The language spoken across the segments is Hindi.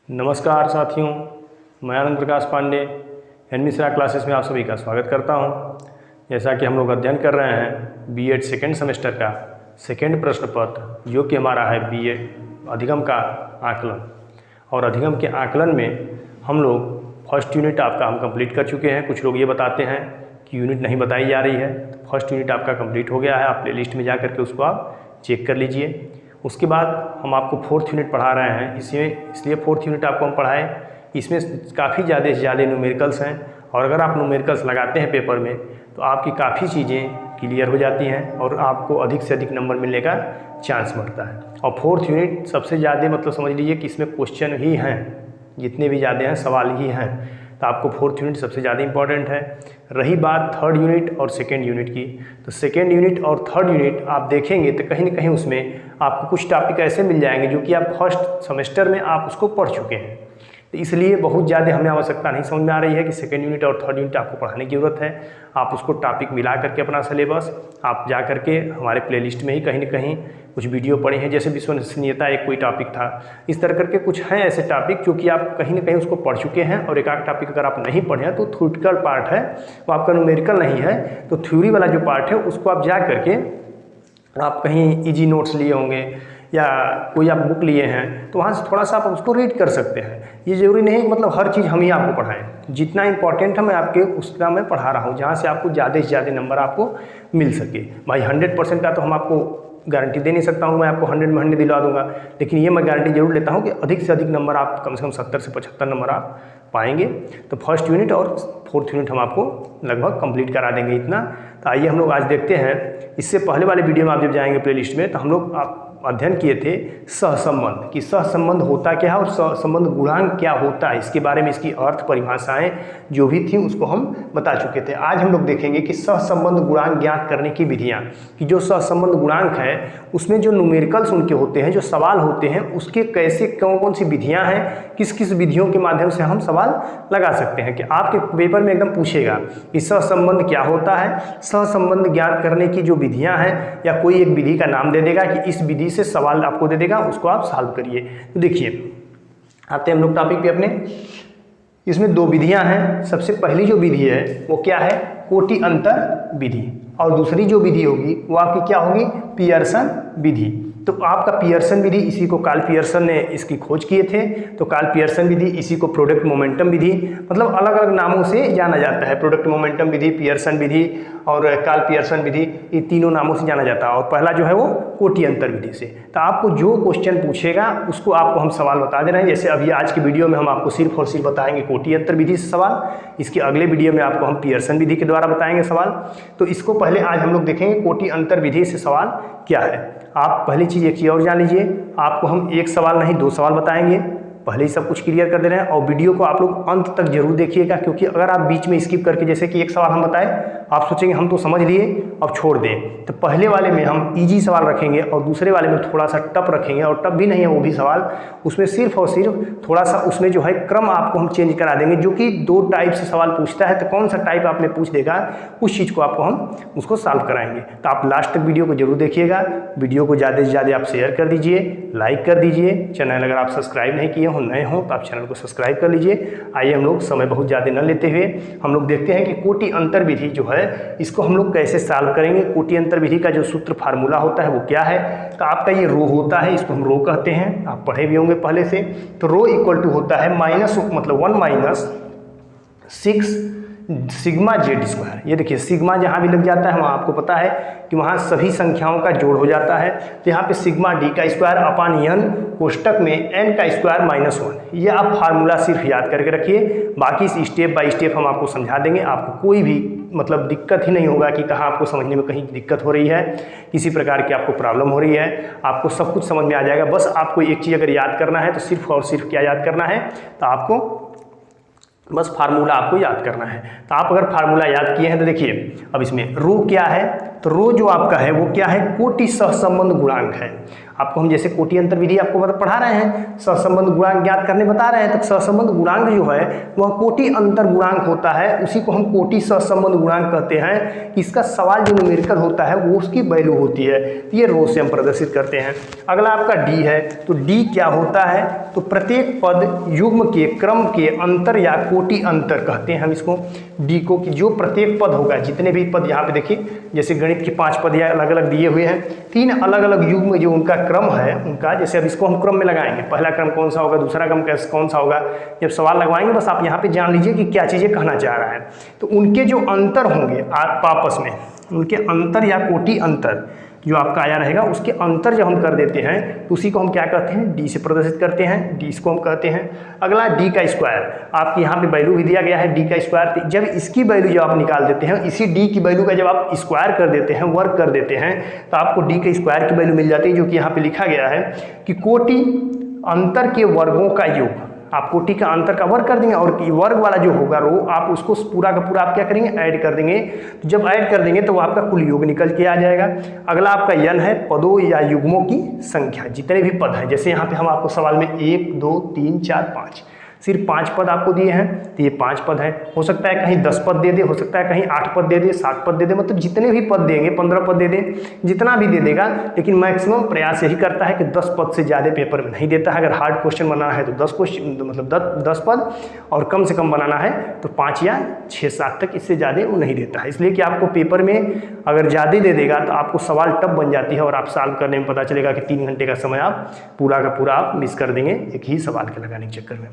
नमस्कार साथियों, मैं आनंद प्रकाश पांडे मिश्रा क्लासेस में आप सभी का स्वागत करता हूं। जैसा कि हम लोग अध्ययन कर रहे हैं बीएड सेकेंड सेमेस्टर का सेकेंड प्रश्न पत्र, जो कि हमारा है बीएड अधिगम का आकलन। और अधिगम के आकलन में हम लोग फर्स्ट यूनिट आपका हम कंप्लीट कर चुके हैं। कुछ लोग ये बताते हैं कि यूनिट नहीं बताई जा रही है, तो फर्स्ट यूनिट आपका कंप्लीट हो गया है। आप प्ले लिस्ट में जा करके उसको आप चेक कर लीजिए। उसके बाद हम आपको फोर्थ यूनिट पढ़ा रहे हैं, इसलिए फोर्थ यूनिट आपको हम पढ़ाएं। इसमें काफ़ी ज़्यादा से ज़्यादा न्यूमेरिकल्स हैं, और अगर आप न्यूमेरिकल्स लगाते हैं पेपर में तो आपकी काफ़ी चीज़ें क्लियर हो जाती हैं और आपको अधिक से अधिक नंबर मिलने का चांस बढ़ता है। और फोर्थ यूनिट सबसे ज़्यादा मतलब समझ लीजिए कि इसमें क्वेश्चन ही हैं, जितने भी ज़्यादा हैं सवाल ही हैं, तो आपको फोर्थ यूनिट सबसे ज़्यादा इंपॉर्टेंट है। रही बात थर्ड यूनिट और सेकेंड यूनिट की, तो सेकेंड यूनिट और थर्ड यूनिट आप देखेंगे तो कहीं ना कहीं उसमें आपको कुछ टॉपिक ऐसे मिल जाएंगे जो कि आप फर्स्ट सेमेस्टर में आप उसको पढ़ चुके हैं। तो इसलिए बहुत ज़्यादा हमें आवश्यकता नहीं समझ में आ रही है कि सेकेंड यूनिट और थर्ड यूनिट आपको पढ़ाने की ज़रूरत है। आप उसको टॉपिक मिला करके अपना सिलेबस आप जा करके हमारे प्लेलिस्ट में ही कहीं ना कहीं कुछ वीडियो पढ़े हैं, जैसे विश्वसनीयता एक कोई टॉपिक था। इस तरह करके कुछ हैं ऐसे टॉपिक जो कि आप कहीं ना कहीं उसको पढ़ चुके हैं, और एक आध टॉपिक अगर आप नहीं पढ़े हैं तो थ्योरेटिकल पार्ट है, वो आपका न्यूमेरिकल नहीं है। तो थ्योरी वाला जो पार्ट है उसको आप जा करके आप कहीं इजी नोट्स लिए होंगे या कोई आप बुक लिए हैं तो वहाँ से थोड़ा सा आप उसको रीड कर सकते हैं। ये ज़रूरी नहीं कि मतलब हर चीज़ हम ही आपको पढ़ाएं। जितना इंपॉर्टेंट है मैं आपके उसका मैं पढ़ा रहा हूँ, जहाँ से आपको ज़्यादा से ज़्यादा नंबर आपको मिल सके। भाई 100% का तो हम आपको गारंटी दे नहीं सकता हूँ, मैं आपको 100 में 100 दिला दूंगा, लेकिन ये मैं गारंटी जरूर लेता हूँ कि अधिक से अधिक नंबर आप कम से कम 70 से 75 नंबर आप पाएंगे। तो फर्स्ट यूनिट और फोर्थ यूनिट हम आपको लगभग कंप्लीट करा देंगे इतना। तो आइए हम लोग आज देखते हैं। इससे पहले वाले वीडियो में आप जब जाएंगे प्लेलिस्ट में तो हम लोग आप अध्ययन किए थे सहसंबंध, कि सहसंबंध होता क्या है और सहसंबंध गुणांक क्या होता है, इसके बारे में इसकी अर्थ परिभाषाएं जो भी थी उसको हम बता चुके थे। आज हम लोग देखेंगे कि सहसंबंध गुणांक ज्ञात करने की विधियां, कि जो सहसंबंध गुणांक है उसमें जो न्यूमेरिकल्स उनके होते हैं, जो सवाल होते हैं, उसके कैसे कौन कौन सी विधियां हैं, किस किस विधियों के माध्यम से हम सवाल लगा सकते हैं। कि आपके पेपर में एकदम पूछेगा कि सहसंबंध क्या होता है, सहसंबंध ज्ञात करने की जो विधियां हैं, या कोई एक विधि का नाम दे देगा कि इस विधि से सवाल आपको दे देगा, उसको आप सॉल्व करिए। तो देखिए आते हैं हम लोग टॉपिक पे अपने। इसमें दो विधियां हैं। सबसे पहली जो विधि है वो क्या है, कोटि अंतर विधि, और दूसरी जो विधि होगी वो आपकी क्या होगी, पियर्सन विधि। तो आपका पियर्सन विधि, इसी को कार्ल पियर्सन ने इसकी खोज किए थे, तो कार्ल पियर्सन विधि, इसी को प्रोडक्ट मोमेंटम विधि, मतलब अलग अलग नामों से जाना जाता है। प्रोडक्ट मोमेंटम विधि, पियर्सन विधि और कार्ल पियर्सन विधि, ये तीनों नामों से जाना जाता है। और पहला जो है वो कोटि अंतर विधि से। तो आपको जो क्वेश्चन पूछेगा उसको आपको हम सवाल बता दे रहे हैं। जैसे अभी आज की वीडियो में हम आपको सिर्फ और सिर्फ बताएंगे कोटि अंतर विधि से सवाल, इसके अगले वीडियो में आपको हम पियर्सन विधि के द्वारा बताएंगे सवाल। तो इसको पहले आज हम लोग देखेंगे कोटि अंतर विधि से सवाल क्या है। आप पहली चीज़ एक चीज़ और जान लीजिए, आपको हम एक सवाल नहीं दो सवाल बताएंगे, पहले ही सब कुछ क्लियर कर दे रहे हैं। और वीडियो को आप लोग अंत तक जरूर देखिएगा, क्योंकि अगर आप बीच में स्किप करके, जैसे कि एक सवाल हम बताएं, आप सोचेंगे हम तो समझ लिए अब छोड़ दें, तो पहले वाले में हम इजी सवाल रखेंगे और दूसरे वाले में थोड़ा सा टफ रखेंगे, और टफ भी नहीं है वो भी सवाल, उसमें सिर्फ और सिर्फ थोड़ा सा उसमें जो है क्रम आपको हम चेंज करा देंगे। जो कि दो टाइप से सवाल पूछता है, तो कौन सा टाइप आपने पूछ देगा उस चीज़ को आपको हम उसको सॉल्व कराएंगे। तो आप लास्ट तक वीडियो को जरूर देखिएगा। वीडियो को ज़्यादा से ज़्यादा आप शेयर कर दीजिए, लाइक कर दीजिए। चैनल अगर आप सब्सक्राइब नहीं किए हो, नए हो, तो आप चैनल को सब्सक्राइब कर लीजिए। आइए हम लोग समय बहुत ज़्यादा न लेते हुए हम लोग देखते हैं कि कोटि अंतर विधि जो है इसको हम लोग कैसे सॉल्व करेंगे। कोटि अंतर विधि का जो सूत्र फार्मूला होता है वो क्या है, तो आपका ये रो होता है, इसको हम रो कहते हैं, आप पढ़े भी होंगे पहले से। तो रो इक्वल टू होता है माइनस, मतलब 1 - 6 सिग्मा जेड स्क्वायर। ये देखिए सिग्मा जहाँ भी लग जाता है वहाँ आपको पता है कि वहाँ सभी संख्याओं का जोड़ हो जाता है। तो यहाँ पे सिग्मा डी का स्क्वायर अपान एन कोष्टक में एन का स्क्वायर -1। ये आप फार्मूला सिर्फ याद करके रखिए, बाकी स्टेप बाय स्टेप हम आपको समझा देंगे। आपको कोई भी मतलब दिक्कत ही नहीं होगा कि कहाँ आपको समझने में कहीं दिक्कत हो रही है, किसी प्रकार की आपको प्रॉब्लम हो रही है, आपको सब कुछ समझ में आ जाएगा। बस आपको एक चीज़ अगर याद करना है तो सिर्फ और सिर्फ क्या याद करना है, तो आपको बस फार्मूला आपको याद करना है। तो आप अगर फार्मूला याद किए हैं तो देखिए अब इसमें रो क्या है, तो रो जो आपका है वो क्या है, कोटि सहसंबंध गुणांक है। आपको हम जैसे कोटि अंतर विधि आपको पढ़ा रहे हैं, सहसंबंध गुणांक ज्ञात करने बता रहे हैं, तो सहसंबंध गुणांक जो है वह कोटि अंतर गुणांक होता है, उसी को हम कोटि सहसंबंध गुणांक कहते हैं। इसका सवाल जो न्यूमेरिकल होता है वो उसकी वैल्यू होती है, तो ये रो से हम प्रदर्शित करते हैं। अगला आपका डी है, तो डी क्या होता है, तो प्रत्येक पद युग्म के क्रम के अंतर या कोटि अंतर कहते हैं हम इसको डी को, कि जो प्रत्येक पद होगा, जितने भी पद यहाँ पे देखिए जैसे गणित के 5 पद या अलग अलग दिए हुए हैं, 3 अलग अलग युग्म जो उनका क्रम है उनका, जैसे अब इसको हम क्रम में लगाएंगे, पहला क्रम कौन सा होगा, दूसरा क्रम कौन सा होगा, जब सवाल लगवाएंगे बस आप यहाँ पे जान लीजिए कि क्या चीज़ें कहना चाह रहा है। तो उनके जो अंतर होंगे आपस में, उनके अंतर या कोटि अंतर जो आपका आया रहेगा, उसके अंतर जब हम कर देते हैं तो उसी को हम क्या कहते हैं, डी से प्रदर्शित करते हैं, डी इसको हम कहते हैं। अगला डी का स्क्वायर, आपके यहाँ पे वैल्यू भी दिया गया है डी का स्क्वायर, जब इसकी वैल्यू जब आप निकाल देते हैं, इसी डी की वैल्यू का जब आप स्क्वायर कर देते हैं, वर्ग कर देते हैं, तो आपको डी के स्क्वायर की वैल्यू मिल जाती है, जो कि यहाँ पे लिखा गया है कि कोटि अंतर के वर्गों का योग। आप कोटि का अंतर का वर्ग कर देंगे और वर्ग वाला जो होगा रो, आप उसको पूरा का पूरा आप क्या करेंगे, ऐड कर देंगे। तो जब ऐड कर देंगे तो वो आपका कुल योग निकल के आ जाएगा। अगला आपका यन है पदों या युग्मों की संख्या, जितने भी पद हैं, जैसे यहाँ पे हम आपको सवाल में 1 2 3 4 5 सिर्फ 5 पद आपको दिए हैं, तो ये 5 पद हैं। हो सकता है कहीं 10 पद दे दे, हो सकता है कहीं 8 पद दे दे, 7 पद दे दे, मतलब जितने भी पद देंगे, 15 पद दे दे, जितना भी दे देगा, लेकिन मैक्सिमम प्रयास यही करता है कि 10 पद से ज़्यादा पेपर में नहीं देता है। अगर हार्ड क्वेश्चन बनाना है तो 10 क्वेश्चन, मतलब 10 पद, और कम से कम बनाना है तो 5 या 6-7 तक, इससे ज़्यादा वो नहीं देता है। इसलिए कि आपको पेपर में अगर ज़्यादा दे देगा तो आपको सवाल टफ बन जाती है और आप सॉल्व करने में पता चलेगा कि 3 घंटे का समय आप पूरा का पूरा आप मिस कर देंगे एक ही सवाल के लगाने के चक्कर में।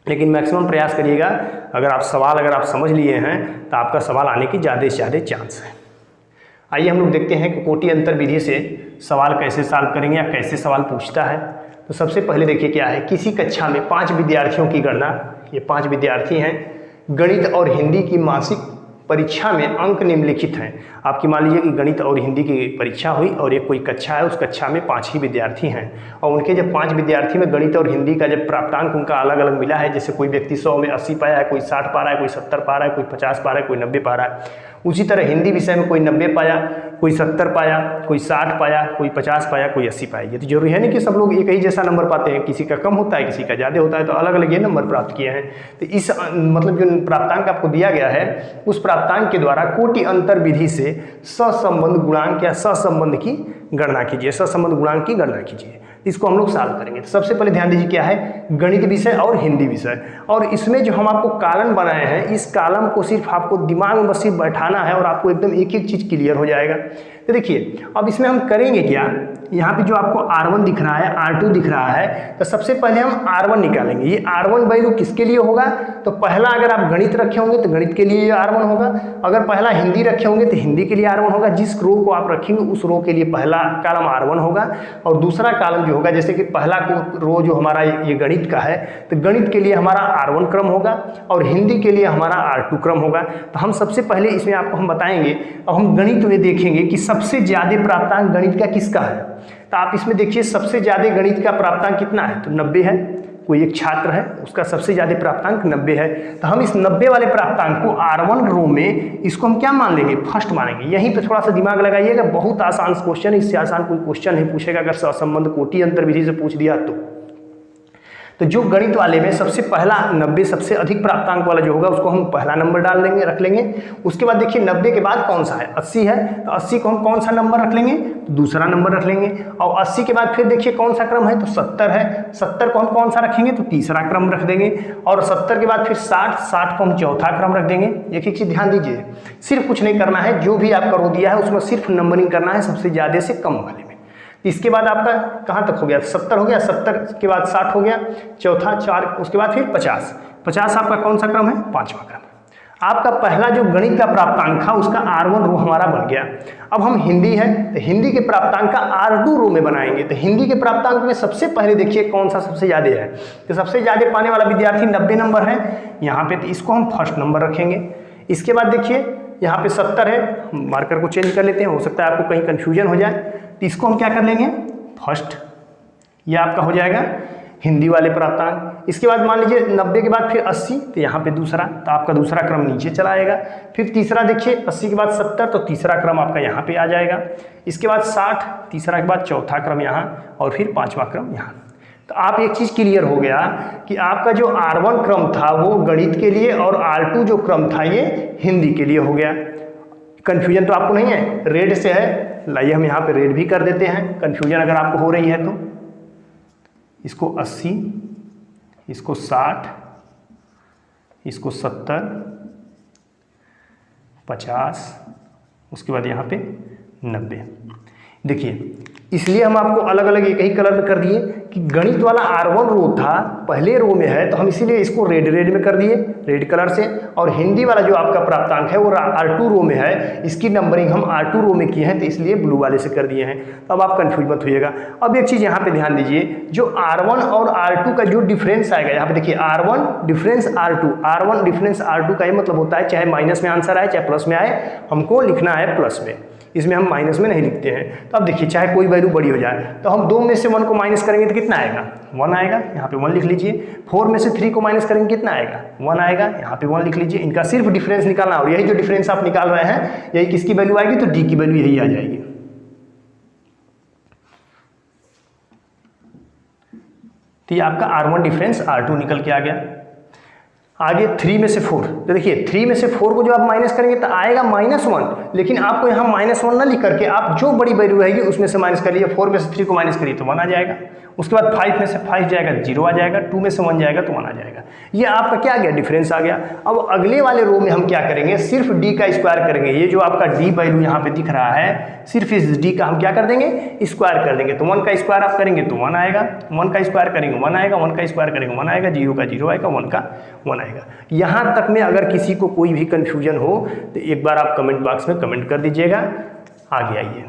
लेकिन मैक्सिमम प्रयास करिएगा, अगर आप समझ लिए हैं तो आपका सवाल आने की ज़्यादा से ज़्यादा चांस है। आइए हम लोग देखते हैं कि कोटि अंतर विधि से सवाल कैसे सॉल्व करेंगे या कैसे सवाल पूछता है। तो सबसे पहले देखिए क्या है, किसी कक्षा में 5 विद्यार्थियों की गणना, ये 5 विद्यार्थी हैं, गणित और हिंदी की मासिक परीक्षा में अंक निम्नलिखित हैं। आपकी मान लीजिए कि गणित और हिंदी की परीक्षा हुई और एक कोई कक्षा है, उस कक्षा में 5 ही विद्यार्थी हैं, और उनके जब 5 विद्यार्थी में गणित और हिंदी का जब प्राप्तांक उनका अलग अलग मिला है, जैसे कोई व्यक्ति 100 में 80 पाया है, कोई 60 पा रहा है, कोई 70 पा रहा है, कोई 50 पा रहा है, कोई 90 पा रहा है। उसी तरह हिंदी विषय में कोई 90 पाया, कोई 70 पाया, कोई 60 पाया, कोई 50 पाया, कोई 80 पाया। ये तो जरूरी है नहीं कि सब लोग एक ही जैसा नंबर पाते हैं, किसी का कम होता है, किसी का ज़्यादा होता है, तो अलग अलग ये नंबर प्राप्त किए हैं। तो इस मतलब जो प्राप्तांक आपको दिया गया है, उस प्राप्तांक के द्वारा कोटि अंतर विधि से सहसंबंध गुणांक या सहसंबंध की गणना कीजिए, सहसंबंध गुणांक की गणना कीजिए। इसको हम लोग सॉल्व करेंगे। तो सबसे पहले ध्यान दीजिए क्या है, गणित विषय और हिंदी विषय, और इसमें जो हम आपको कॉलम बनाए हैं, इस कॉलम को सिर्फ आपको दिमाग में बस सिर्फ बैठाना है और आपको एकदम एक एक चीज़ क्लियर हो जाएगा। तो देखिए अब इसमें हम करेंगे क्या, यहाँ पे जो आपको R1 दिख रहा है, R2 दिख रहा है, तो सबसे पहले हम R1 निकालेंगे। ये R1 वैल्यू किसके लिए होगा, तो पहला अगर आप गणित रखे होंगे तो गणित के लिए ये R1 होगा, अगर पहला हिंदी रखे होंगे तो हिंदी के लिए R1 होगा। जिस रो को आप रखेंगे उस रो के लिए पहला कॉलम R1 होगा, और दूसरा कॉलम जो होगा, जैसे कि पहला रो जो हमारा ये गणित का है, तो गणित के लिए हमारा R1 क्रम होगा और हिंदी के लिए हमारा R2 क्रम होगा। तो हम सबसे पहले इसमें आपको हम बताएंगे, अब हम गणित में देखेंगे कि सबसे ज़्यादा प्राप्तांक गणित का किसका है। तो आप इसमें देखिए सबसे ज़्यादा गणित का प्राप्तांक कितना है, तो 90 है। कोई एक छात्र है, उसका सबसे ज़्यादा प्राप्तांक 90 है, तो हम इस 90 वाले प्राप्तांक को R1 रो में इसको हम क्या मान लेंगे, फर्स्ट मानेंगे। यहीं पे थोड़ा सा दिमाग लगाइएगा, बहुत आसान क्वेश्चन, इससे आसान कोई क्वेश्चन नहीं पूछेगा अगर सहसंबंध कोटि अंतर विधि से पूछ दिया तो जो गणित वाले में सबसे पहला 90 सबसे अधिक प्राप्तांक वाला जो होगा उसको हम पहला नंबर डाल देंगे, रख लेंगे। उसके बाद देखिए 90 के बाद कौन सा है, 80 है, तो 80 को हम कौन सा नंबर रख लेंगे, तो दूसरा नंबर रख लेंगे। और 80 के बाद फिर देखिए कौन सा क्रम है, तो 70 है, 70 को हम कौन सा रखेंगे, तो तीसरा क्रम रख देंगे। और 70 के बाद फिर 60 को हम चौथा क्रम रख देंगे। एक एक चीज़ ध्यान दीजिए, सिर्फ कुछ नहीं करना है, जो भी आपका रो दिया है उसमें सिर्फ नंबरिंग करना है सबसे ज़्यादा से कम वाले में। इसके बाद आपका कहाँ तक हो गया, 70 हो गया, 70 के बाद 60 हो गया, चौथा 4, उसके बाद फिर 50 आपका कौन सा क्रम है, 5वां क्रम। आपका पहला जो गणित का प्राप्तांक था उसका R1 रो हमारा बन गया। अब हम हिंदी है तो हिंदी के प्राप्तांक का R2 रो में बनाएंगे। तो हिंदी के प्राप्तांक में सबसे पहले देखिए कौन सा सबसे ज़्यादा है, तो सबसे ज़्यादा पाने वाला विद्यार्थी 90 नंबर है यहाँ पे, तो इसको हम फर्स्ट नंबर रखेंगे। इसके बाद देखिए यहाँ पे 70 है, मार्कर को चेंज कर लेते हैं, हो सकता है आपको कहीं कन्फ्यूजन हो जाए, तो इसको हम क्या कर लेंगे, फर्स्ट, ये आपका हो जाएगा। हिंदी वाले प्राप्तांक। इसके बाद मान लीजिए 90 के बाद फिर 80, तो यहाँ पे दूसरा, तो आपका दूसरा क्रम नीचे चला आएगा। फिर तीसरा देखिए 80 के बाद 70, तो तीसरा क्रम आपका यहाँ पे आ जाएगा। इसके बाद 60, तीसरा के बाद चौथा क्रम यहाँ, और फिर पांचवा क्रम यहाँ। तो आप एक चीज़ क्लियर हो गया कि आपका जो R1 क्रम था वो गणित के लिए, और R2 जो क्रम था ये हिंदी के लिए हो गया। कन्फ्यूजन तो आपको नहीं है, रेड से है, लाइए हम यहाँ पे रेड भी कर देते हैं, कन्फ्यूजन अगर आपको हो रही है तो। इसको 80, इसको 60, इसको 70, 50, उसके बाद यहाँ पे 90। देखिए इसलिए हम आपको अलग अलग एक ही कलर में कर दिए कि गणित वाला R1 रो था पहले रो में है, तो हम इसीलिए इसको रेड में कर दिए, रेड कलर से। और हिंदी वाला जो आपका प्राप्तांक है वो R2 रो में है, इसकी नंबरिंग हम R2 रो में किए हैं, तो इसलिए ब्लू वाले से कर दिए हैं। तो अब आप कंफ्यूज मत होइएगा। अब एक चीज़ यहाँ पे ध्यान दीजिए, जो R1 और R2 का जो डिफरेंस आएगा, यहाँ पे देखिए R1 difference R2, R1 difference R2 का ये मतलब होता है चाहे माइनस में आंसर आए चाहे प्लस में आए, हमको लिखना है प्लस में, इसमें हम माइनस में नहीं लिखते हैं। तो अब देखिए चाहे कोई वैल्यू बड़ी हो जाए, तो हम 2 में से 1 को माइनस करेंगे तो कितना आएगा, 1 आएगा, यहाँ पे 1 लिख लीजिए। 4 में से 3 को माइनस करेंगे कितना आएगा, 1 आएगा, यहाँ पे 1 लिख लीजिए। इनका सिर्फ डिफरेंस निकालना, और यही जो डिफरेंस आप निकाल रहे हैं यही किसकी वैल्यू आएगी, तो डी की वैल्यू यही आ जाएगी। तो ये आपका R1 डिफरेंस R2 निकल के आ गया। आगे 3 में से 4, तो देखिए 3 में से 4 को जो आप माइनस करेंगे तो आएगा -1, लेकिन आपको यहाँ -1 ना लिख करके आप जो बड़ी वैल्यू रहेगी उसमें से माइनस करिए। 4 में से 3 को माइनस करिए तो 1 आ जाएगा। उसके बाद 5 में से 5 जाएगा 0 आ जाएगा, 2 में से 1 जाएगा तो 1 आ जाएगा। ये आपका क्या आ गया, डिफरेंस आ गया। अब अगले वाले रो में हम क्या करेंगे, सिर्फ डी का स्क्वायर करेंगे। ये जो आपका डी वैल्यू यहाँ पे दिख रहा है, सिर्फ इस डी का हम क्या कर देंगे, स्क्वायर कर देंगे। तो 1 का स्क्वायर आप करेंगे तो 1 आएगा, 1 का स्क्वायर करेंगे 1 आएगा, 1 का स्क्वायर करेंगे 1 आएगा, 0 का 0 आएगा, 1 का 1 आएगा। यहाँ तक में अगर किसी को कोई भी कंफ्यूजन हो तो एक बार आप कमेंट बॉक्स में कमेंट कर दीजिएगा। आगे आइए,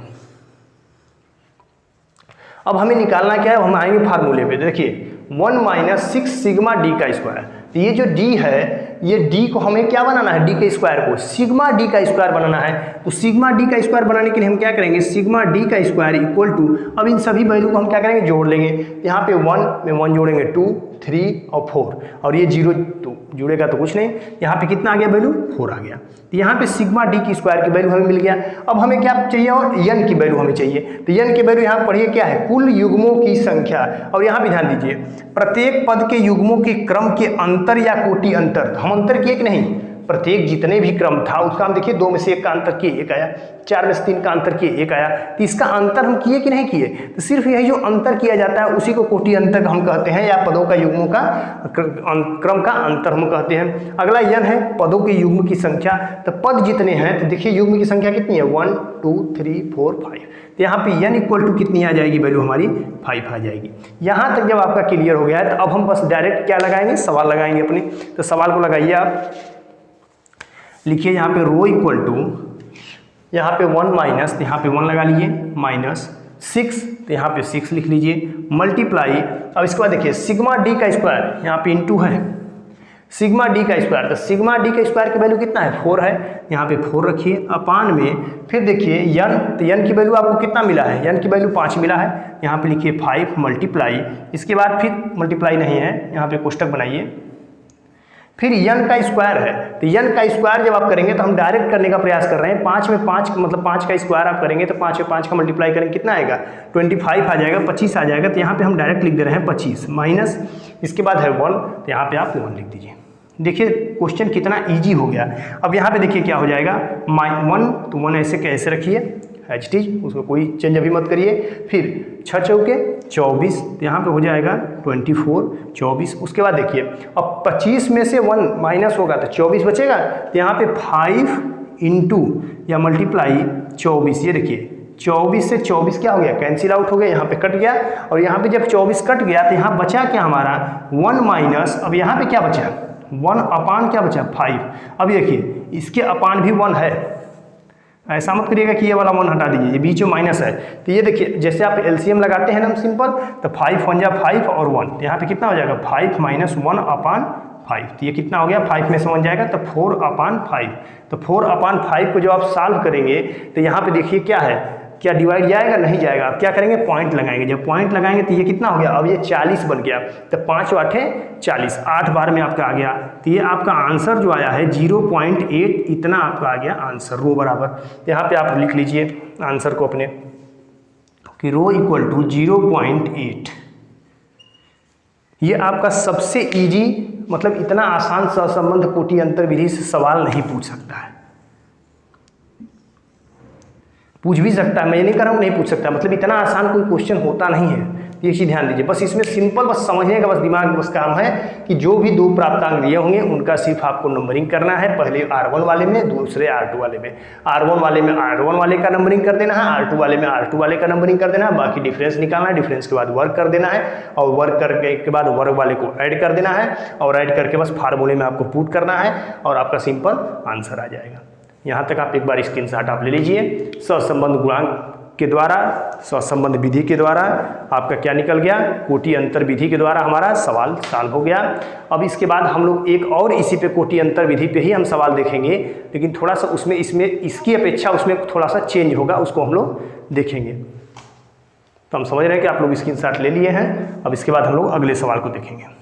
अब हमें निकालना क्या है, हम आएंगे फार्मूले पे। देखिए 1 - 6 सिग्मा डी का स्क्वायर। तो ये जो डी है, ये डी को हमें क्या बनाना है, डी के स्क्वायर को सिग्मा डी का स्क्वायर बनाना है। तो सिग्मा डी का स्क्वायर बनाने के लिए हम क्या करेंगे, सिग्मा डी का स्क्वायर इक्वल टू, अब इन सभी वैल्यू को हम क्या करेंगे, जोड़ लेंगे। यहाँ पे 1 में 1 जोड़ेंगे 2, 3 और 4, और ये 0 तो जुड़ेगा तो कुछ नहीं। यहाँ पे कितना आ गया वैल्यू, 4 आ गया। तो यहाँ पे सिग्मा डी की स्क्वायर की वैल्यू हमें मिल गया। अब हमें क्या चाहिए, और यन की वैल्यू हमें चाहिए। तो यन की वैल्यू यहाँ पढ़िए क्या है, कुल युग्मों की संख्या। और यहाँ भी ध्यान दीजिए, प्रत्येक पद के युग्मों के क्रम के अंतर या कोटि अंतर, हम अंतर किए कि नहीं, प्रत्येक जितने भी क्रम था उसका हम देखिए 2 में से 1 का अंतर किए 1 आया, 4 में से 3 का अंतर किए 1 आया। तो इसका अंतर हम किए कि नहीं किए, तो सिर्फ यही जो अंतर किया जाता है उसी को कोटि अंतर हम कहते हैं, या पदों का युग्मों का क्रम का अंतर हम कहते हैं। अगला यन है पदों के युग्म की संख्या। तो पद जितने हैं, तो देखिए युग्म की संख्या कितनी है, 1 2 3 4 5। तो यहाँ पे n इक्वल टू कितनी आ जाएगी वैल्यू हमारी, 5 आ जाएगी। यहाँ तक जब आपका क्लियर हो गया है, तो अब हम बस डायरेक्ट क्या लगाएंगे, सवाल लगाएंगे अपने। तो सवाल को लगाइए आप, लिखिए यहाँ पे रो इक्वल टू, यहाँ पे 1 माइनस, तो यहाँ पे 1 लगा लीजिए, -6, तो यहाँ पे 6 लिख लीजिए, मल्टीप्लाई। अब इसके बाद देखिए सिग्मा डी का स्क्वायर, यहाँ पे इंटू है सिग्मा डी का स्क्वायर। तो सिग्मा डी का स्क्वायर की वैल्यू कितना है, 4 है, यहाँ पे 4 रखिए, अपान में फिर देखिए यन, तो यन की वैल्यू आपको कितना मिला है, यन की वैल्यू 5 मिला है, यहाँ पे लिखिए 5 मल्टीप्लाई। इसके बाद फिर मल्टीप्लाई नहीं है, यहाँ पे कोष्टक बनाइए, फिर यन का स्क्वायर है। तो यन का स्क्वायर जब आप करेंगे तो हम डायरेक्ट करने का प्रयास कर रहे हैं, 5 में 5 मतलब 5 का स्क्वायर आप करेंगे तो 5 में 5 का मल्टीप्लाई करेंगे कितना आएगा, 25 आ जाएगा, 25 आ जाएगा। तो यहाँ पे हम डायरेक्ट लिख दे रहे हैं 25 माइनस, इसके बाद है 1, तो यहाँ पे आप 1 लिख दीजिए। देखिए क्वेश्चन कितना इजी हो गया। अब यहाँ पे देखिए क्या हो जाएगा, -1, तो 1 ऐसे कैसे रखिए एज इट इज, उसको कोई चेंज अभी मत करिए। फिर 6 चौके 24, तो यहाँ पे हो जाएगा 24 24। उसके बाद देखिए अब 25 में से 1 माइनस होगा तो 24 बचेगा, तो यहाँ पे 5 इंटू या मल्टीप्लाई 24। ये देखिए 24 से 24 क्या हो गया, कैंसिल आउट हो गया, यहाँ पे कट गया। और यहाँ पे जब 24 कट गया तो यहाँ बचा क्या हमारा 1 माइनस, अब यहाँ पे क्या बचा 1 अपान क्या बचा 5। अब देखिए इसके अपान भी 1 है, ऐसा मत करिएगा कि ये वाला 1 हटा दीजिए, ये बीच में माइनस है। तो ये देखिए जैसे आप एलसीएम लगाते हैं ना सिंपल, तो 5 1 जा 5 और 1, तो यहाँ पे कितना हो जाएगा 5 माइनस 1 अपान 5। तो ये कितना हो गया, 5 में से 1 जाएगा तो 4 अपान 5। तो 4 अपान 5 को जब आप सॉल्व करेंगे तो यहाँ पे देखिए क्या है, क्या डिवाइड जाएगा? नहीं जाएगा। अब क्या करेंगे? पॉइंट लगाएंगे। जब पॉइंट लगाएंगे तो ये कितना हो गया? अब ये 40 बन गया। तो 5 8 40, 8 बार में आपका आ गया। तो ये आपका आंसर जो आया है 0.8, इतना आपका आ गया आंसर, रो बराबर। यहाँ पे आप लिख लीजिए आंसर को अपने कि रो इक्वल टू 0.8। ये आपका सबसे इजी, मतलब इतना आसान सहसंबंध कोटि अंतर विधि से सवाल नहीं पूछ सकता है। पूछ भी सकता है, मैं ये नहीं कह रहा हूँ नहीं पूछ सकता, मतलब इतना आसान कोई क्वेश्चन होता नहीं है। ये चीज़ ध्यान दीजिए। बस इसमें सिंपल बस समझने का बस दिमाग बस काम है कि जो भी दो प्राप्तांक दिए होंगे उनका सिर्फ आपको नंबरिंग करना है। पहले R1 वाले में, दूसरे R2 वाले में। R1 वाले में R1 वाले का नंबरिंग कर देना है, R2 वाले में R2 वाले का नंबरिंग कर देना है। बाकी डिफरेंस निकालना है, डिफरेंस के बाद वर्क कर देना है, और वर्क करने के बाद वर्ग वाले को ऐड कर देना है, और ऐड करके बस फार्मूले में आपको पुट करना है और आपका सिंपल आंसर आ जाएगा। यहाँ तक आप एक बार स्क्रीनशॉट आप ले लीजिए। सहसंबंध गुणांक के द्वारा, सहसंबंध विधि के द्वारा आपका क्या निकल गया? कोटि अंतर विधि के द्वारा हमारा सवाल सॉल्व हो गया। अब इसके बाद हम लोग एक और इसी पे कोटि अंतर विधि पे ही हम सवाल देखेंगे, लेकिन थोड़ा सा उसमें इसकी अपेक्षा उसमें थोड़ा सा चेंज होगा, उसको हम लोग देखेंगे। तो हम समझ रहे हैं कि आप लोग स्क्रीनशॉट ले लिए हैं। अब इसके बाद हम लोग अगले सवाल को देखेंगे।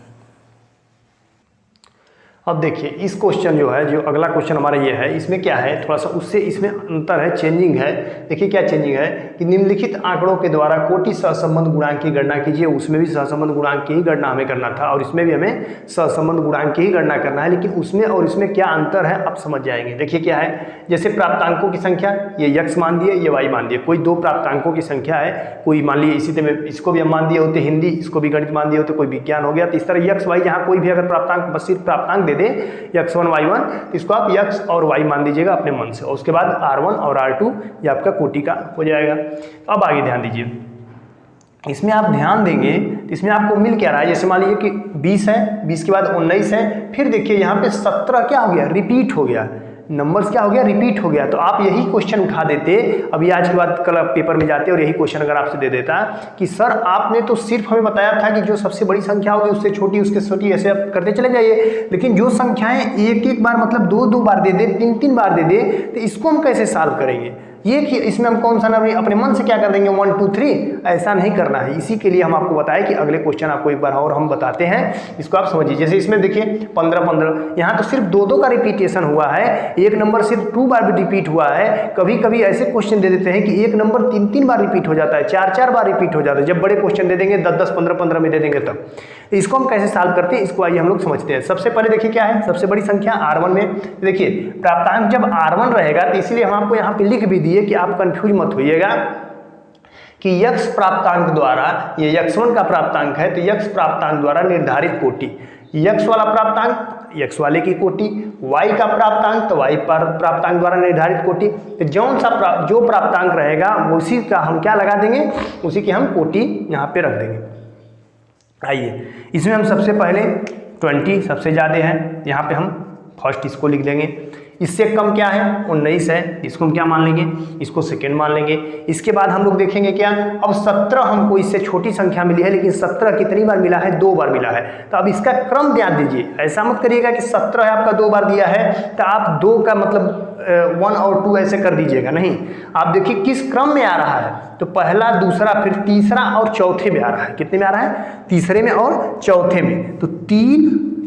अब देखिए इस क्वेश्चन जो है, जो अगला क्वेश्चन हमारा ये है, इसमें क्या है, थोड़ा सा उससे इसमें अंतर है, चेंजिंग है। देखिए क्या चेंजिंग है कि निम्नलिखित आंकड़ों के द्वारा कोटि सहसंबंध गुणांक की गणना कीजिए। उसमें भी सहसंबंध गुणांक की ही गणना हमें करना था, और इसमें भी हमें सहसंबंध गुणांक की ही गणना करना है, लेकिन उसमें और इसमें क्या अंतर है आप समझ जाएंगे। देखिए क्या है, जैसे प्राप्तांकों की संख्या, ये x मान दिए, ये y मान दिए। कोई दो प्राप्तांकों की संख्या है, कोई मान लिए इसी तरह इसको भी हम मान दिए होते हिंदी, इसको भी गणित मान दिए होते, कोई विज्ञान हो गया। तो इस तरह x y जहाँ कोई भी अगर प्राप्तांक, बस सिर्फ प्राप्तांक दे दे x1 y1, इसको आप x और y मान दीजिएगा अपने मन से, और उसके बाद R1 और R2 ये आपका कोटि का हो जाएगा। अब आगे ध्यान दीजिए, इसमें आप ध्यान देंगे तो इसमें आपको मिल क्या रहा है। जैसे मान लीजिए कि 20 है, 20 के बाद 19 है, फिर देखिए यहाँ पे 17 क्या हो गया? रिपीट हो गया। नंबर्स क्या हो गया? रिपीट हो गया। तो आप यही क्वेश्चन उठा देते, अभी आज के बाद कल पेपर में जाते और यही क्वेश्चन अगर आपसे दे देता कि सर आपने तो सिर्फ हमें बताया था कि जो सबसे बड़ी संख्या होगी उससे छोटी, उसके छोटी, ऐसे आप करते चले जाइए, लेकिन जो संख्याएं एक एक बार मतलब दो दो बार दे दे, तीन तीन बार दे दे, तो इसको हम कैसे सॉल्व करेंगे? ये कि इसमें हम कौन सा नंबर अपने मन से क्या कर देंगे 1 2 3, ऐसा नहीं करना है। इसी के लिए हम आपको बताएं कि अगले क्वेश्चन आपको एक बार और हम बताते हैं, इसको आप समझिए। जैसे इसमें देखिए 15 15, यहाँ तो सिर्फ दो दो का रिपीटेशन हुआ है, एक नंबर सिर्फ 2 बार भी रिपीट हुआ है। कभी कभी ऐसे क्वेश्चन दे देते हैं कि एक नंबर 3 3 बार रिपीट हो जाता है, 4 4 बार रिपीट हो जाता है। जब बड़े क्वेश्चन दे देंगे 10 10 15 15 में दे देंगे, तब इसको हम कैसे सॉल्व करते हैं, इसको आइए हम लोग समझते हैं। सबसे पहले देखिए क्या है, सबसे बड़ी संख्या R1 में देखिए प्राप्तांक जब R1 रहेगा, तो इसलिए हम आपको यहाँ पे लिख भी दिए कि आप कंफ्यूज मत होइएगा कि x प्राप्तांक द्वारा, ये x1 का प्राप्तांक है तो x प्राप्तांक द्वारा निर्धारित कोटि, x वाला प्राप्तांक x वाले की कोटि, y का प्राप्तांक तो y प्राप्तांक द्वारा निर्धारित कोटि। तो जो प्राप्तांक रहेगा उसी का हम क्या लगा देंगे, उसी की हम कोटि यहाँ पे रख देंगे। आइए इसमें हम सबसे पहले 20 सबसे ज़्यादा है, यहाँ पे हम फर्स्ट इसको लिख देंगे। इससे कम क्या है 19 है, इसको हम क्या मान लेंगे, इसको सेकेंड मान लेंगे। इसके बाद हम लोग देखेंगे क्या, अब 17 हमको इससे छोटी संख्या मिली है, लेकिन 17 कितनी बार मिला है, 2 बार मिला है। तो अब इसका क्रम ध्यान दीजिए, ऐसा मत करिएगा कि 17 है आपका 2 बार दिया है तो आप 2 का मतलब 1 और 2 ऐसे कर दीजिएगा, नहीं। आप देखिए किस क्रम में आ रहा है, तो पहला, दूसरा, फिर तीसरा और चौथे में आ रहा है। कितने में आ रहा है, तीसरे में और चौथे में। तो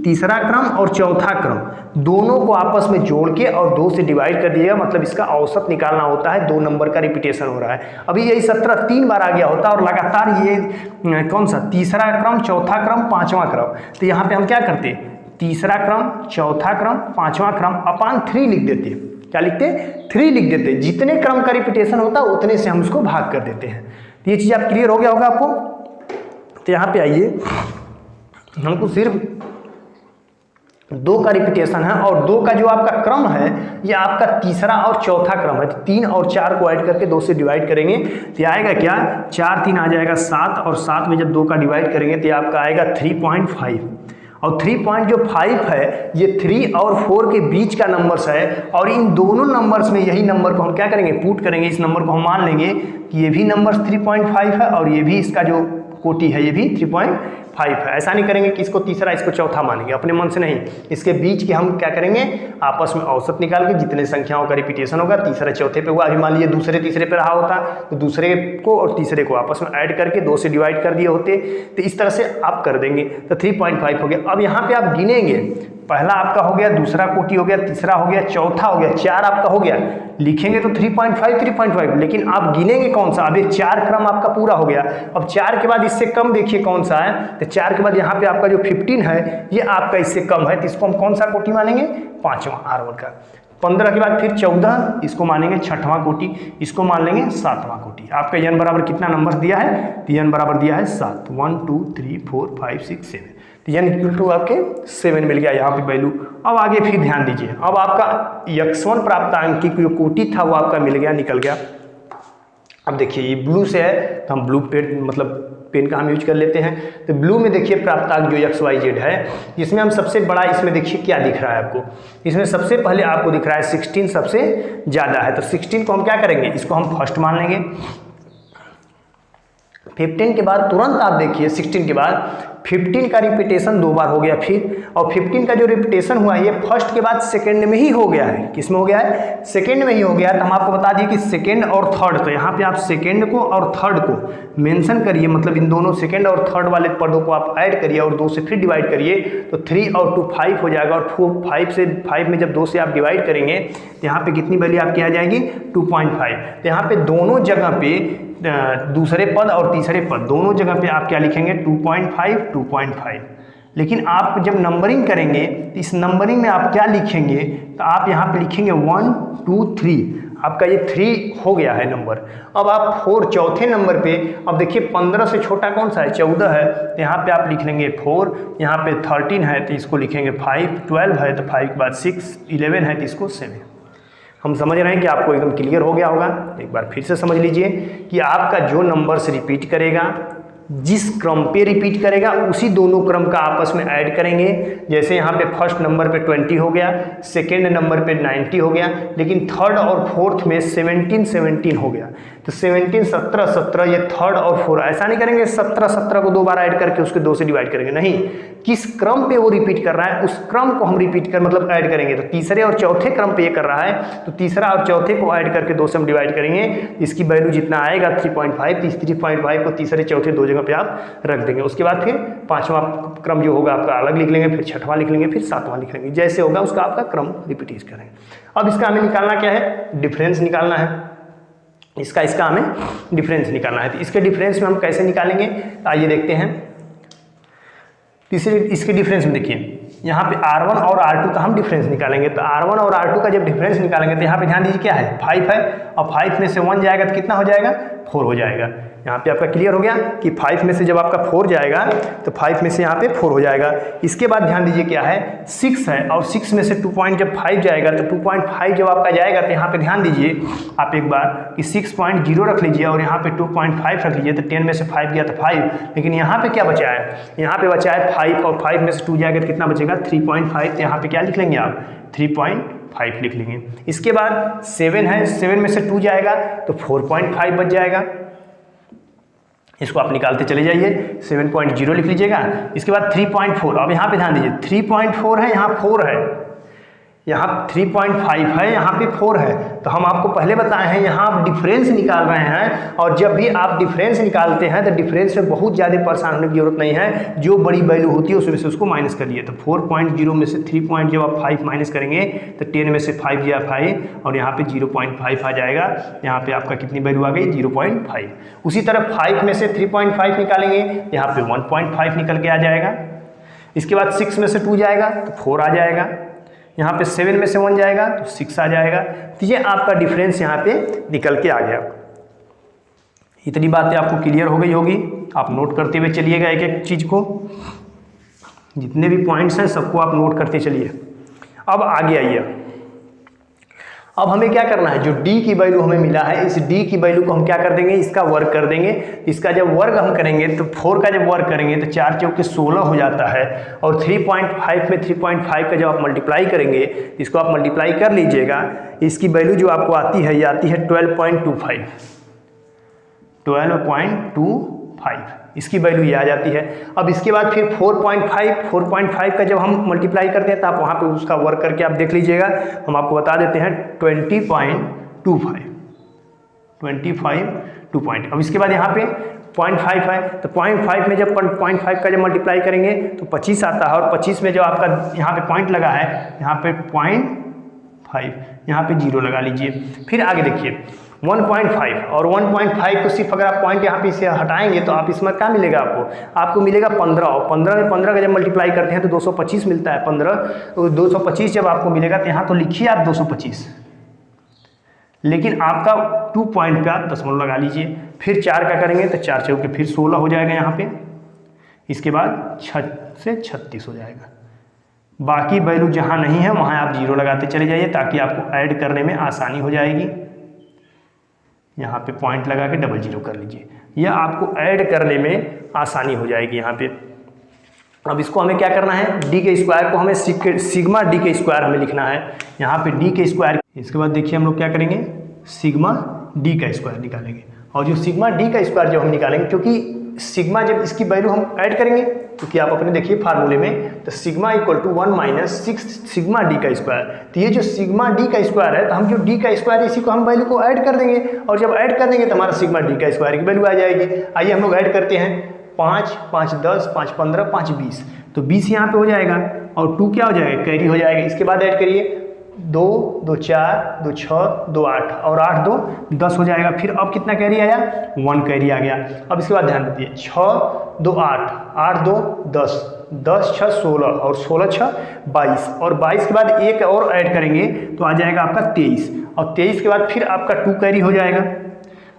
तीसरा क्रम और चौथा क्रम दोनों को आपस में जोड़ के और 2 से डिवाइड कर दिएगा, मतलब इसका औसत निकालना होता है। 2 नंबर का रिपीटेशन हो रहा है। अभी यही 17 3 बार आ गया होता और लगातार ये कौन सा, तीसरा क्रम, चौथा क्रम, पांचवा क्रम। तो यहाँ पे हम क्या करते, तीसरा क्रम, चौथा क्रम, पांचवा क्रम अपान 3 लिख देते। क्या लिखते, 3 लिख देते। जितने क्रम का रिपीटेशन होता है उतने से हम उसको भाग कर देते हैं। तो ये चीज़ आप क्लियर हो गया होगा आपको। तो यहाँ पे आइए, हमको सिर्फ 2 का रिपीटेशन है और 2 का जो आपका क्रम है ये आपका तीसरा और चौथा क्रम है। तो 3 और 4 को ऐड करके 2 से डिवाइड करेंगे तो आएगा क्या, 4 3 आ जाएगा 7, और 7 में जब 2 का डिवाइड करेंगे तो आपका आएगा 3.5। और 3.5 है ये 3 और 4 के बीच का नंबर्स है, और इन दोनों नंबर्स में यही नंबर को हम क्या करेंगे, पुट करेंगे। इस नंबर को हम मान लेंगे कि ये भी नंबर 3.5 है और ये भी इसका जो कोटि है ये भी 5 है। ऐसा नहीं करेंगे कि इसको तीसरा इसको चौथा मानेंगे, अपने मन से नहीं, इसके बीच के हम क्या करेंगे, आपस में औसत निकाल के जितने संख्याओं का रिपीटेशन होगा तीसरे चौथे पे हुआ, अभी मान लीजिए दूसरे तीसरे पे रहा होता तो दूसरे को और तीसरे को आपस में ऐड करके 2 से डिवाइड कर दिए होते, तो इस तरह से आप कर देंगे तो 3.5 हो गया। अब यहाँ पे आप गिनेंगे, पहला आपका हो गया, दूसरा कोटि हो गया, तीसरा हो गया, चौथा हो गया, 4 आपका हो गया, लिखेंगे तो 3.5, लेकिन आप गिनेंगे कौन सा, अब ये 4 क्रम आपका पूरा हो गया। अब 4 के बाद इससे कम देखिए कौन सा है, तो 4 के बाद यहाँ पे आपका जो 15 है ये आपका इससे कम है, तो इसको हम कौन सा कोटि मानेंगे, 5वां R1 का। 15 के बाद फिर 14, इसको मानेंगे 6वां कोटि, इसको मान लेंगे 7वां कोटि। आपका n बराबर कितना नंबर दिया है, तो n बराबर दिया है 7, 1 2 3 4 5 6 7, तो n इक्वल टू आपके 7 मिल गया यहाँ पे वैल्यू। अब आगे फिर ध्यान दीजिए, अब आपका x1 प्राप्तांक की जो कोटि था वो आपका मिल गया, निकल गया। अब देखिए ये ब्लू से है तो हम ब्लू पेन मतलब पेन का हम यूज कर लेते हैं, तो ब्लू में देखिए प्राप्तांक जो XYZ है, जिसमें हम सबसे बड़ा, इसमें देखिए क्या दिख रहा है आपको, इसमें सबसे पहले आपको दिख रहा है 16 सबसे ज़्यादा है, तो 16 को हम क्या करेंगे, इसको हम फर्स्ट मान लेंगे। 15 के बाद तुरंत आप देखिए 16 के बाद 15 का रिपीटेशन 2 बार हो गया फिर, और 15 का जो रिपीटेशन हुआ है ये फर्स्ट के बाद सेकंड में ही हो गया है, किसमें हो गया है, सेकंड में ही हो गया है। तो हम आपको बता दिए कि सेकंड और थर्ड, तो यहाँ पे आप सेकंड को और थर्ड को मेंशन करिए, मतलब इन दोनों सेकंड और थर्ड वाले पदों को आप ऐड करिए और 2 से फिर डिवाइड करिए, तो 3 और 2 5 हो जाएगा, और 5 में जब 2 से आप डिवाइड करेंगे तो यहाँ पे कितनी वैल्यू आपकी आ जाएगी, 2.5। तो यहाँ पे दोनों जगह पे दूसरे पद और तीसरे पद दोनों जगह पे आप क्या लिखेंगे, 2.5। लेकिन आप जब नंबरिंग करेंगे तो इस नंबरिंग में आप क्या लिखेंगे, तो आप यहाँ पे लिखेंगे 1 2 3, आपका ये 3 हो गया है नंबर। अब आप 4 चौथे नंबर पे, अब देखिए 15 से छोटा कौन सा है, 14 है, तो यहाँ पे आप लिख लेंगे 4, यहाँ पे 13 है तो इसको लिखेंगे 5, 12 है तो 5 के बाद 6, 11 है तो इसको 7। हम समझ रहे हैं कि आपको एकदम क्लियर हो गया होगा। एक बार फिर से समझ लीजिए कि आपका जो नंबर से रिपीट करेगा, जिस क्रम पे रिपीट करेगा उसी दोनों क्रम का आपस में ऐड करेंगे। जैसे यहाँ पे फर्स्ट नंबर पे 20 हो गया, सेकेंड नंबर पे 90 हो गया, लेकिन थर्ड और फोर्थ में 17 हो गया, तो 17 17 17 ये थर्ड और फोर्थ, ऐसा नहीं करेंगे 17 17 को 2 बार ऐड करके उसके 2 से डिवाइड करेंगे, नहीं, किस क्रम पे वो रिपीट कर रहा है उस क्रम को हम रिपीट कर मतलब ऐड करेंगे। तो तीसरे और चौथे क्रम पे ये कर रहा है तो तीसरा और चौथे को ऐड करके 2 से हम डिवाइड करेंगे, इसकी वैल्यू जितना आएगा 3.5, इस 3.5 को तीसरे चौथे 2 जगह पे आप रख देंगे। उसके बाद फिर 5वां क्रम जो होगा आपका अलग लिख लेंगे, फिर 6वां लिख लेंगे, फिर 7वां लिख लेंगे, जैसे होगा उसका आपका क्रम रिपीट करेंगे। अब इसका हमें निकालना क्या है, डिफरेंस निकालना है, इसका हमें डिफरेंस निकालना है। तो इसके डिफरेंस में हम कैसे निकालेंगे, आइए देखते हैं। तीसरे इसके डिफरेंस में देखिए यहाँ पे R1 और R2 का हम डिफरेंस निकालेंगे, तो R1 और R2 का जब डिफरेंस निकालेंगे तो यहाँ पे ध्यान दीजिए क्या है, 5 है, और 5 में से 1 जाएगा तो कितना हो जाएगा, 4 हो जाएगा। यहाँ पे आपका क्लियर हो गया कि 5 में से जब आपका 4 जाएगा तो 5 में से यहाँ पे 4 हो जाएगा। इसके बाद ध्यान दीजिए क्या है, 6 है, और 6 में से 2 पॉइंट जब 5 जाएगा तो 2.5 जब आपका जाएगा तो यहाँ पे ध्यान दीजिए आप एक बार कि 6.0 रख लीजिए और यहाँ पे 2.5 रख लीजिए, तो 10 में से 5 गया तो 5, लेकिन यहाँ पे क्या बचा है, यहाँ पे बचा है 5, और 5 में से 2 जाएगा तो कितना बचेगा 3.5, तो यहाँ पे क्या लिख लेंगे आप 3.5 लिख लेंगे। इसके बाद 7 है, 7 में से 2 जाएगा तो 4.5 बच जाएगा, इसको आप निकालते चले जाइए, 7.0 लिख लीजिएगा। इसके बाद 3.4, अब यहाँ पे ध्यान दीजिए 3.4 है, यहाँ 4 है, यहाँ 3.5 है, यहाँ पे 4 है, तो हम आपको पहले बताए हैं यहाँ आप डिफरेंस निकाल रहे हैं, और जब भी आप डिफरेंस निकालते हैं तो डिफरेंस में बहुत ज़्यादा परेशान होने की जरूरत नहीं है, जो बड़ी वैल्यू होती है उसमें से उसको माइनस करिए। तो 4.0 में से 3 पॉइंट जब आप 5 माइनस करेंगे तो 10 में से 5 या 5 और यहाँ पे 0.5 आ जाएगा, यहाँ पे आपका कितनी वैल्यू आ गई 0.5। उसी तरह 5 में से 3.5 निकालेंगे, यहाँ पे 1.5 निकल के आ जाएगा। इसके बाद 6 में से 2 जाएगा तो 4 आ जाएगा, यहाँ पे 7 में से 1 जाएगा तो 6 आ जाएगा। तो ये आपका डिफरेंस यहाँ पे निकल के आ गया। इतनी बातें आपको क्लियर हो गई होगी, आप नोट करते हुए चलिएगा एक एक चीज़ को, जितने भी पॉइंट्स हैं सबको आप नोट करते चलिए। अब आगे आइए, अब हमें क्या करना है, जो D की वैल्यू हमें मिला है इस D की वैल्यू को हम क्या कर देंगे, इसका वर्ग कर देंगे। इसका जब वर्ग हम करेंगे तो 4 का जब वर्ग करेंगे तो 4 चौके 16 हो जाता है, और 3.5 में 3.5 का जब आप मल्टीप्लाई करेंगे, इसको आप मल्टीप्लाई कर लीजिएगा, इसकी वैल्यू जो आपको आती है ये आती है 12.25। इसकी वैल्यू ये आ जाती है। अब इसके बाद फिर 4.5 का जब हम मल्टीप्लाई करते हैं तो आप वहाँ पे उसका वर्क करके आप देख लीजिएगा। हम आपको बता देते हैं 20.25 अब इसके बाद यहाँ पे 0.5 है, तो 0.5 में जब 0.5 का जब मल्टीप्लाई करेंगे तो 25 आता है, और 25 में जब आपका यहाँ पे पॉइंट लगा है, यहाँ पे 0.5, यहाँ पे 0 लगा लीजिए। फिर आगे देखिए 1.5 और 1.5 को सिर्फ अगर आप पॉइंट यहाँ पे इसे हटाएंगे तो आप इसमें क्या मिलेगा आपको मिलेगा 15, और 15 में 15 का जब मल्टीप्लाई करते हैं तो 225 मिलता है। 15 तो 225 जब आपको मिलेगा तो यहाँ तो लिखिए आप 225, लेकिन आपका 2 पॉइंट पे आप दशमलव लगा लीजिए। फिर 4 का करेंगे तो 4 चौके फिर 16 हो जाएगा यहाँ पे। इसके बाद 6 से 36 हो जाएगा। बाकी वैल्यू जहाँ नहीं है वहाँ आप 0 लगाते चले जाइए ताकि आपको ऐड करने में आसानी हो जाएगी। यहाँ पे पॉइंट लगा के 00 कर लीजिए, यह आपको ऐड करने में आसानी हो जाएगी यहाँ पे। अब इसको हमें क्या करना है, डी के स्क्वायर को हमें सिग्मा डी के स्क्वायर हमें लिखना है यहाँ पे डी के स्क्वायर। इसके बाद देखिए हम लोग क्या करेंगे, सिग्मा डी का स्क्वायर निकालेंगे। और जो सिग्मा डी का स्क्वायर जब हम निकालेंगे, क्योंकि सिग्मा जब इसकी वैल्यू हम ऐड करेंगे, क्योंकि आप अपने देखिए फार्मूले में तो sigma equal to 1 minus 6 sigma D का स्क्वायर। तो ये जो सिग्मा डी का स्क्वायर है, तो हम जो डी का स्क्वायर है इसी को हम वैल्यू को ऐड कर देंगे, और जब ऐड कर देंगे तो हमारा सिग्मा डी का स्क्वायर की वैल्यू आ जाएगी। आइए हम लोग ऐड करते हैं, 5 5 10 5 15 5 20, तो 20 यहाँ पे हो जाएगा, और 2 क्या हो जाएगा, कैरी हो जाएगा। इसके बाद ऐड करिए 2 2 4 2 6 2 8, और 8 2 10 हो जाएगा। फिर अब कितना कैरी आया, 1 कैरी आ गया। अब इसके बाद ध्यान दीजिए, 6 2 8 8 2 10 10 6 16, और 16 6 22, और 22 के बाद एक और ऐड करेंगे तो आ जाएगा आपका 23, और 23 के बाद फिर आपका 2 कैरी हो जाएगा।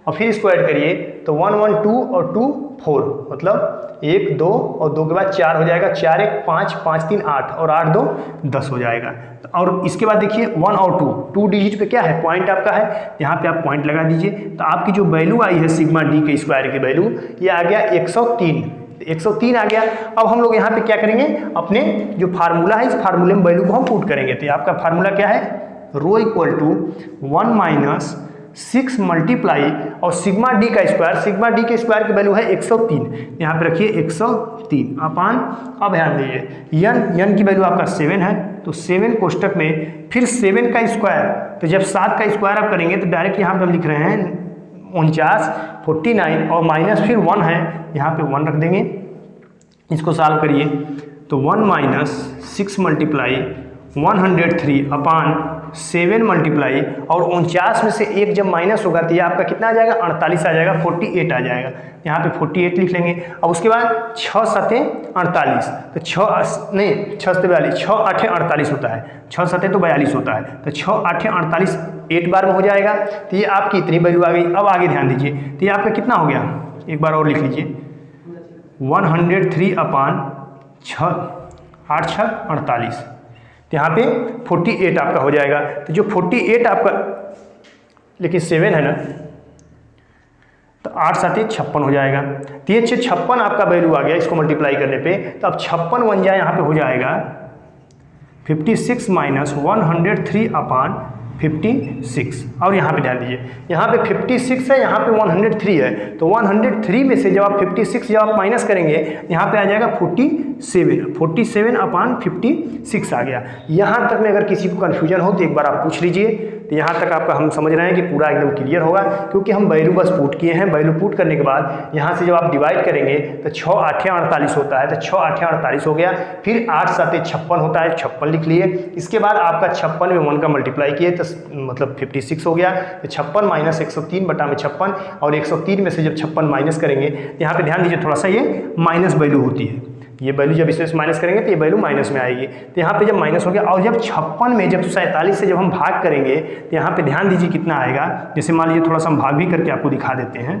और फिर इसको ऐड करिए तो 1 1 2 और 2 4, मतलब 1 2 और 2 के बाद 4 हो जाएगा, 4 1 5 5 3 8, और 8 2 10 हो जाएगा। और इसके बाद देखिए 1 और 2 डिजिट पे क्या है, पॉइंट आपका है, यहाँ पे आप पॉइंट लगा दीजिए। तो आपकी जो वैल्यू आई है सिग्मा डी के स्क्वायर की वैल्यू, ये आ गया 103, 103 आ गया। अब हम लोग यहाँ पे क्या करेंगे, अपने जो फार्मूला है इस फार्मूले में वैल्यू को हम पुट करेंगे। तो आपका फार्मूला क्या है, rho equal to 1 minus 6 multiply और सिग्मा डी का स्क्वायर की वैल्यू है 103, यहाँ पे रखिए 103 अपान, अब ध्यान दीजिए यन की वैल्यू आपका 7 है, तो 7 कोष्टक में फिर 7 का स्क्वायर, तो जब 7 का स्क्वायर आप करेंगे तो डायरेक्ट यहाँ पे हम लिख रहे हैं 49 49, और माइनस फिर 1 है, यहाँ पे 1 रख देंगे। इसको सॉल्व करिए तो 1 माइनस 6 मल्टीप्लाई 103 अपान 7 मल्टीप्लाई, और 49 में से 1 जब माइनस होगा तो ये आपका कितना आ जाएगा, 48 आ जाएगा, 48 आ जाएगा। यहाँ पे 48 लिख लेंगे। अब उसके बाद 6 7 48, तो 6 7 42, 6 8 48 होता है, 6 7 तो 42 होता है, तो 6 8 48 8 बार में हो जाएगा। तो ये आपकी इतनी वैल्यू आ गई। अब आगे ध्यान दीजिए, तो ये आपका कितना हो गया, एक बार और लिख लीजिए, 103 अपान 6 8 6 48, तो यहाँ पे 48 आपका हो जाएगा। तो जो 48 आपका, लेकिन 7 है ना, तो 8 7 56 हो जाएगा। तो ये 56 आपका वैल्यू आ गया इसको मल्टीप्लाई करने पे। तो अब 56 बन जाए, यहाँ पे हो जाएगा 56 माइनस 103 अपान 56। और यहाँ पे ध्यान दीजिए, यहाँ पे 56 है, यहाँ पे 103 है, तो 103 में से जब आप 56 जब आप माइनस करेंगे यहाँ पे आ जाएगा 47 अपान 56 आ गया। यहाँ तक में अगर किसी को कन्फ्यूजन हो तो एक बार आप पूछ लीजिए। तो यहाँ तक आपका हम समझ रहे हैं कि पूरा एकदम क्लियर होगा, क्योंकि हम वैल्यू बस पुट किए हैं। वैल्यू पुट करने के बाद यहाँ से जब आप डिवाइड करेंगे तो 6 8 48 होता है, तो 6 8 48 हो गया। फिर 8 7 56 होता है, 56 लिख लिए। इसके बाद आपका 56 में 1 का मल्टीप्लाई किए तो मतलब 56 हो गया। तो 56 माइनस 103 बटा में 56, और 103 में से जब 56 माइनस करेंगे, यहाँ पे ध्यान दीजिए थोड़ा सा, ये माइनस वैल्यू होती है। ये वैल्यू जब इसमें माइनस करेंगे तो ये वैल्यू माइनस में आएगी। तो यहाँ पे जब माइनस हो गया, और जब 56 में जब 47 से जब हम भाग करेंगे तो यहाँ पे ध्यान दीजिए कितना आएगा। जैसे मान लीजिए थोड़ा सा हम भाग भी करके आपको दिखा देते हैं।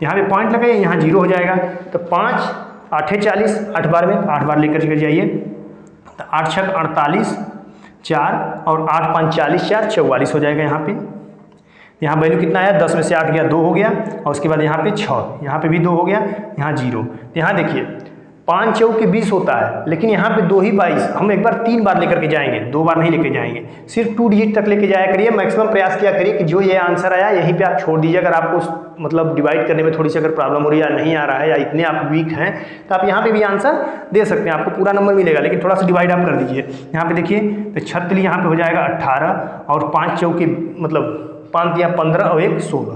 यहाँ पे पॉइंट लगाइए, यहाँ 0 हो जाएगा। तो 5 8 40, 8 बार में 8 बार लेकर के जाइए, तो 8 6 48 4, और 8 5 40 4 44 हो जाएगा। यहाँ पे यहाँ वैल्यू कितना आया, 10 में से 8 गया 2 हो गया, और उसके बाद यहाँ पे 6, यहाँ पे भी 2 हो गया, यहाँ 0। तो यहाँ देखिए 5 चौके 20 होता है, लेकिन यहाँ पे 2 ही 22। हम एक बार 3 बार लेकर के जाएंगे, 2 बार नहीं लेके जाएंगे। सिर्फ 2 डिजिट तक लेके जाया करिए। मैक्सिमम प्रयास किया करिए कि जो ये आंसर आया यहीं पे आप छोड़ दीजिए। अगर आपको मतलब डिवाइड करने में थोड़ी सी अगर प्रॉब्लम हो रही है या नहीं आ रहा है या इतने आप वीक हैं तो आप यहाँ पे भी आंसर दे सकते हैं, आपको पूरा नंबर मिलेगा, लेकिन थोड़ा सा डिवाइड आप कर दीजिए। यहाँ पे देखिए तो 36 यहाँ पे हो जाएगा 18 और 5 चौके मतलब 5 दिया 15 और 1 16।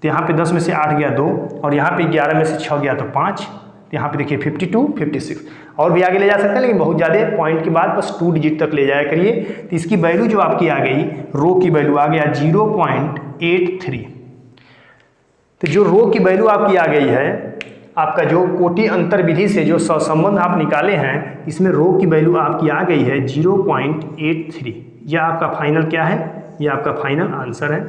तो यहाँ पे 10 में से 8 गया 2 और यहाँ पे 11 में से 6 गया तो 5। तो यहाँ पे देखिए 52 56 और भी आगे ले जा सकते हैं, लेकिन बहुत ज़्यादा पॉइंट के बाद बस 2 डिजिट तक ले जाया करिए। तो इसकी वैल्यू जो आपकी आ गई, रो की वैल्यू आ गया 0.83। तो जो रो की वैल्यू आपकी आ गई है, आपका जो कोटि अंतर विधि से जो सहसंबंध आप निकाले हैं, इसमें रो की वैल्यू आपकी आ गई है 0.83। यह आपका फाइनल क्या है? यह आपका फाइनल आंसर है।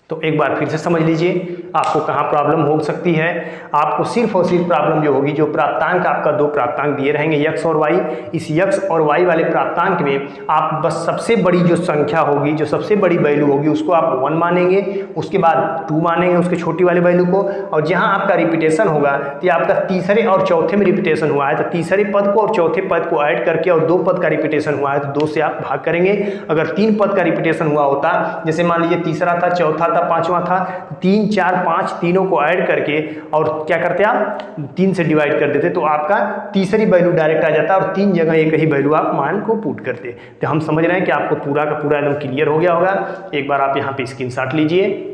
तो एक बार फिर से समझ लीजिए आपको कहाँ प्रॉब्लम हो सकती है। आपको सिर्फ और सिर्फ प्रॉब्लम जो होगी, जो प्राप्तांक आपका 2 प्राप्तांक दिए रहेंगे x और y, इस x और y वाले प्राप्तांक में आप बस सबसे बड़ी जो संख्या होगी, जो सबसे बड़ी वैल्यू होगी उसको आप 1 मानेंगे, उसके बाद 2 मानेंगे उसके छोटी वाली वैल्यू को, और जहाँ आपका रिपीटेशन होगा तो आपका तीसरे और चौथे में रिपीटेशन हुआ है तो तीसरे पद को और चौथे पद को ऐड करके, और 2 पद का रिपीटेशन हुआ है तो 2 से आप भाग करेंगे। अगर 3 पद का रिपीटेशन हुआ होता, जैसे मान लीजिए तीसरा था, चौथा था, 5वां था, 3 4 5 तीनों को ऐड करके और क्या करते आप 3 से डिवाइड कर देते, तो आपका तीसरी वैल्यू डायरेक्ट आ जाता और 3 जगह एक ही वैल्यू आप मान को पुट करते। तो हम समझ रहे हैं कि आपको पूरा का पूरा एकदम क्लियर हो गया होगा। एक बार आप यहाँ पे स्क्रीनशॉट लीजिए।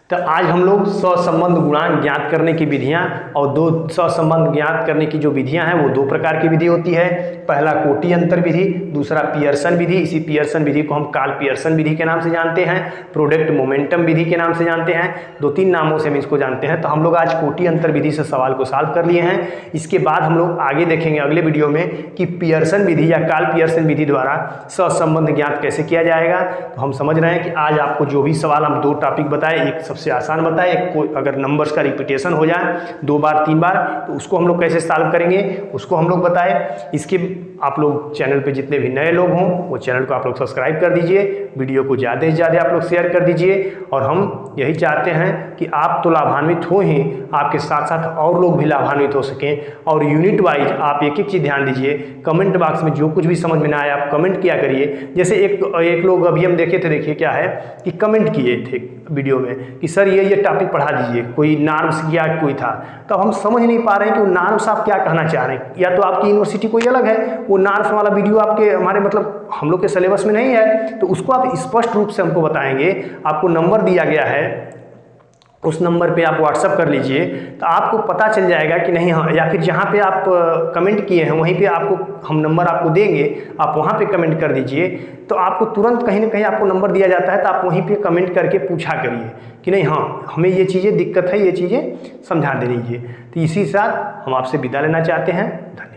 तो आज हम लोग सहसंबंध गुणांक ज्ञात करने की विधियां और 2 सहसंबंध ज्ञात करने की जो विधियां हैं वो 2 प्रकार की विधि होती है। पहला कोटि अंतर विधि, दूसरा पियर्सन विधि। इसी पियर्सन विधि को हम कार्ल पियर्सन विधि के नाम से जानते हैं, प्रोडक्ट मोमेंटम विधि के नाम से जानते हैं, 2-3 नामों से हम इसको जानते हैं। तो हम लोग आज कोटि अंतर विधि से सवाल को सॉल्व कर लिए हैं। इसके बाद हम लोग आगे देखेंगे अगले वीडियो में कि पियर्सन विधि या कार्ल पियर्सन विधि द्वारा सहसंबंध ज्ञात कैसे किया जाएगा। तो हम समझ रहे हैं कि आज आपको जो भी सवाल हम 2 टॉपिक बताए, एक सबसे आसान बताए, एक को अगर नंबर्स का रिपीटेशन हो जाए 2 बार 3 बार तो उसको हम लोग कैसे सॉल्व करेंगे उसको हम लोग बताए। इसके आप लोग चैनल पे जितने भी नए लोग हों वो चैनल को आप लोग सब्सक्राइब कर दीजिए, वीडियो को ज़्यादा से ज़्यादा आप लोग शेयर कर दीजिए। और हम यही चाहते हैं कि आप तो लाभान्वित हो ही, आपके साथ साथ और लोग भी लाभान्वित हो सकें। और यूनिट वाइज आप एक एक चीज़ ध्यान दीजिए। कमेंट बॉक्स में जो कुछ भी समझ में ना आए आप कमेंट किया करिए। जैसे एक लोग अभी हम देखे थे, देखिए क्या है कि कमेंट किए थे वीडियो में कि सर ये टॉपिक पढ़ा दीजिए, कोई नार्म्स या कोई था। तो हम समझ नहीं पा रहे हैं कि वो नार्म्स आप क्या कहना चाह रहे हैं, या तो आपकी यूनिवर्सिटी कोई अलग है, वो नार्म्स वाला वीडियो आपके हमारे मतलब हम लोग के सिलेबस में नहीं है, तो उसको आप स्पष्ट रूप से हमको बताएंगे। आपको नंबर दिया गया है, उस नंबर पे आप व्हाट्सअप कर लीजिए तो आपको पता चल जाएगा कि नहीं, हाँ, या फिर जहाँ पे आप कमेंट किए हैं वहीं पे आपको हम नंबर आपको देंगे, आप वहाँ पे कमेंट कर दीजिए। तो आपको तुरंत कहीं ना कहीं आपको नंबर दिया जाता है, तो आप वहीं पे कमेंट करके पूछा करिए कि नहीं हाँ हमें ये चीज़ें दिक्कत है, ये चीज़ें समझा दे दीजिए। तो इसी साथ हम आपसे विदा लेना चाहते हैं। धन्यवाद।